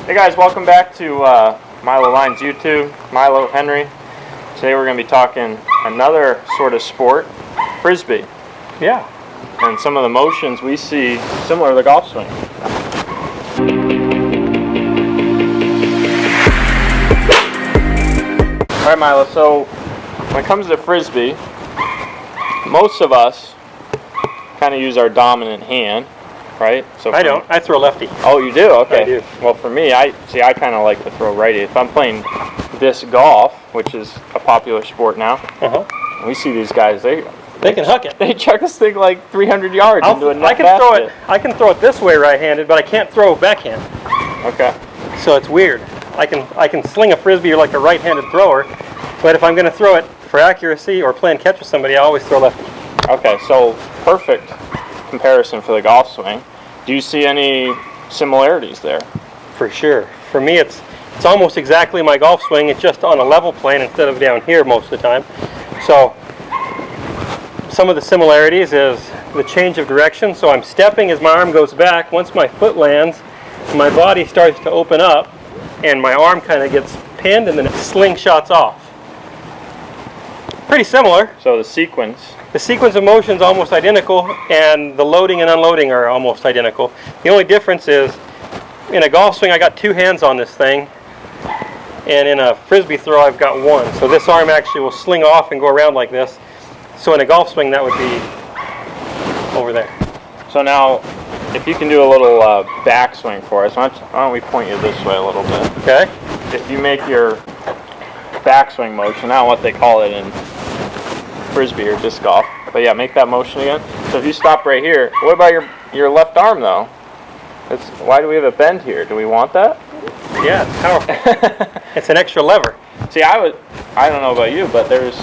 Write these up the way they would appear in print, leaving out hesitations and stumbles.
Hey guys, welcome back to Milo Lines YouTube. Milo, Henry. Today we're going to be talking another sort of sport, frisbee. Yeah. And some of the motions we see similar to the golf swing. Alright Milo, so when it comes to frisbee, most of us kind of use our dominant hand, right? So I don't. I throw lefty. Oh, you do? Okay. I do. Well, for me, I kind of like to throw righty. If I'm playing disc golf, which is a popular sport now, we see these guys. They can huck it. They chuck this thing like 300 yards into a net I can throw it this way right-handed, but I can't throw backhand. Okay. So it's weird. I can sling a frisbee like a right-handed thrower, but if I'm going to throw it for accuracy or playing catch with somebody, I always throw lefty. Okay, so perfect comparison for the golf swing. Do you see any similarities there? For sure. For me, it's almost exactly my golf swing. It's just on a level plane instead of down here most of the time. So some of the similarities is the change of direction. So I'm stepping as my arm goes back. Once my foot lands, my body starts to open up, and my arm kind of gets pinned, and then it slingshots off. Pretty similar. So the sequence of motion is almost identical, and the loading and unloading are almost identical. The only difference is, in a golf swing I got two hands on this thing, and in a frisbee throw I've got one. So this arm actually will sling off and go around like this. So in a golf swing that would be over there. So now, if you can do a little backswing for us, why don't we point you this way a little bit? Okay. If you make your backswing motion, I don't know what they call it in frisbee or disc golf, but yeah, make that motion again. So if you stop right here, what about your left arm though? Why do we have a bend here? Do we want that? Yeah, it's powerful. It's an extra lever. See, I don't know about you, but there's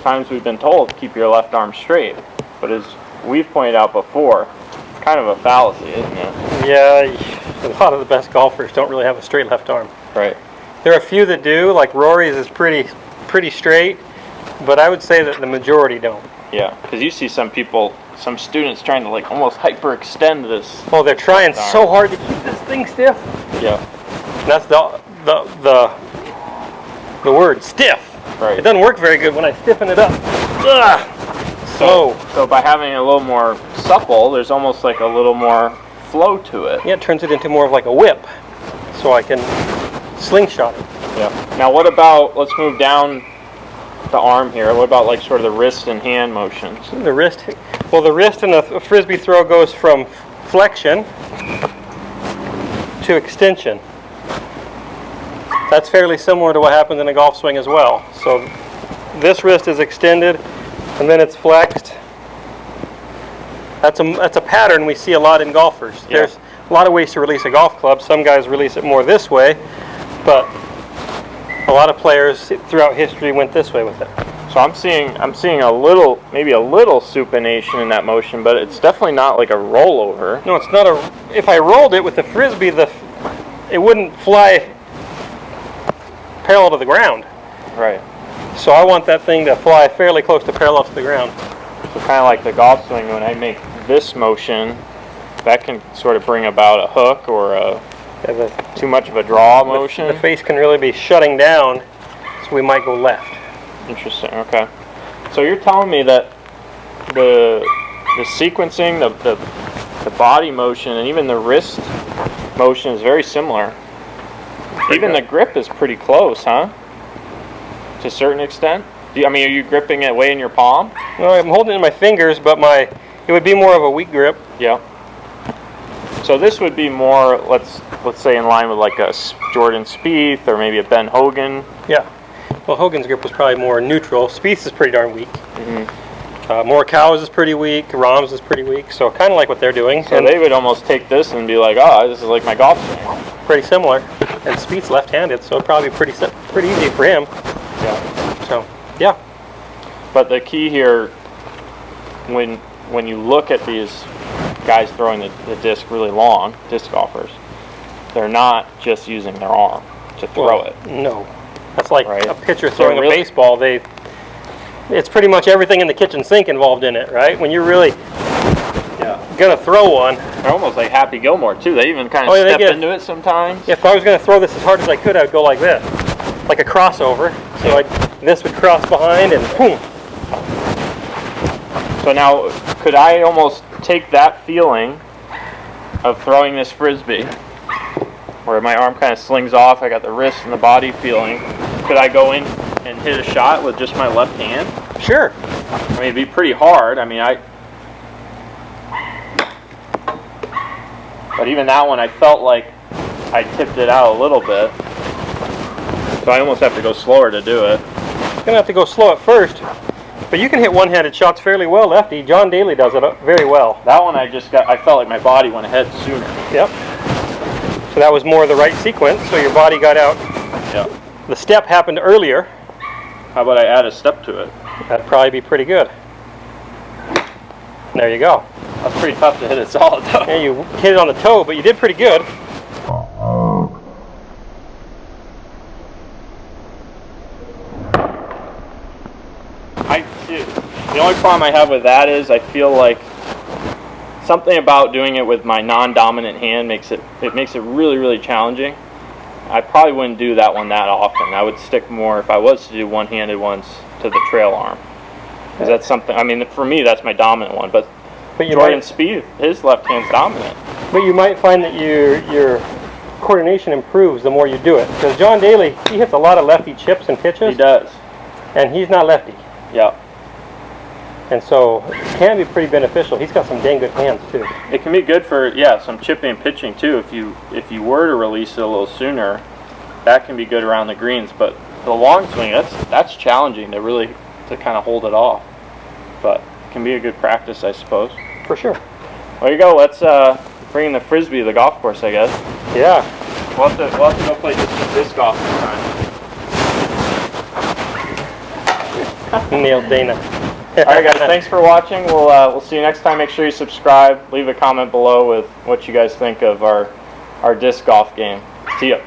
times we've been told to keep your left arm straight, but as we've pointed out before, it's kind of a fallacy, isn't it? Yeah, a lot of the best golfers don't really have a straight left arm. Right. There are a few that do, like Rory's is pretty straight, but I would say that the majority don't. Yeah, because you see some students trying to like almost hyperextend this. Oh, they're trying so hard to keep this thing stiff. Yeah. And that's the word, stiff. Right. It doesn't work very good when I stiffen it up. Ugh. So by having it a little more supple, there's almost like a little more flow to it. Yeah, it turns it into more of like a whip, so I can slingshot it. Yeah. Now what about, let's move down the arm here. What about like sort of the wrist and hand motions? The wrist in a frisbee throw goes from flexion to extension. That's fairly similar to what happens in a golf swing as well. So this wrist is extended and then it's flexed. That's a pattern we see a lot in golfers. Yeah. There's a lot of ways to release a golf club. Some guys release it more this way, but a lot of players throughout history went this way with it. So I'm seeing maybe a little supination in that motion, but it's definitely not like a rollover. No, it's not if I rolled it with the frisbee, it wouldn't fly parallel to the ground. Right. So I want that thing to fly fairly close to parallel to the ground. So kind of like the golf swing, when I make this motion, that can sort of bring about a hook or too much of a draw motion. The face can really be shutting down, so we might go left. Interesting. Okay. So you're telling me that the sequencing, the body motion, and even the wrist motion is very similar. Even the grip is pretty close, huh? To a certain extent. Are you gripping it way in your palm? No, I'm holding it in my fingers, but it would be more of a weak grip. Yeah. So this would be more, let's say, in line with like a Jordan Spieth or maybe a Ben Hogan. Yeah. Well, Hogan's grip was probably more neutral. Spieth's is pretty darn weak. Mm-hmm. Morikawa's is pretty weak. Rahm's is pretty weak. So kind of like what they're doing. So they would almost take this and be like, oh, this is like my golf swing. Pretty similar. And Spieth's left-handed, so it'd probably be pretty easy for him. Yeah. So, yeah. But the key here, when you look at these guys throwing the disc really long, disc golfers, they're not just using their arm to throw it. No. That's like a pitcher throwing a really baseball. It's pretty much everything in the kitchen sink involved in it, right? When you're really gonna throw one, They're almost like Happy Gilmore too. They even kind of step into it sometimes. If I was going to throw this as hard as I could, I would go like this, like a crossover. So this would cross behind and boom. So now, could I almost take that feeling of throwing this frisbee, where my arm kind of slings off, I got the wrist and the body feeling, could I go in and hit a shot with just my left hand? Sure. I mean, it'd be pretty hard. I mean, but even that one, I felt like I tipped it out a little bit. So I almost have to go slower to do it. You're going to have to go slow at first, but you can hit one-handed shots fairly well, lefty. John Daly does it very well. That one I felt like my body went ahead sooner. Yep. So that was more the right sequence, so your body got out. Yep. The step happened earlier. How about I add a step to it? That'd probably be pretty good. There you go. That's pretty tough to hit it solid though. Yeah, you hit it on the toe, but you did pretty good. The only problem I have with that is I feel like something about doing it with my non-dominant hand makes it really, really challenging. I probably wouldn't do that one that often. I would stick more, if I was to do one-handed ones, to the trail arm. Because that's something, I mean, for me, that's my dominant one. But Jordan Speed, his left hand's dominant. But you might find that your coordination improves the more you do it. Because John Daly, he hits a lot of lefty chips and pitches. He does. And he's not lefty. Yeah. And so it can be pretty beneficial. He's got some dang good hands too. It can be good for some chipping and pitching too. If you were to release it a little sooner, that can be good around the greens. But the long swing, that's challenging to kind of hold it off. But it can be a good practice, I suppose. For sure. There you go. Let's bring the frisbee to the golf course, I guess. Yeah. We'll have to go play disc golf this time. Nailed Dana. Alright guys, thanks for watching. We'll see you next time. Make sure you subscribe. Leave a comment below with what you guys think of our disc golf game. See ya.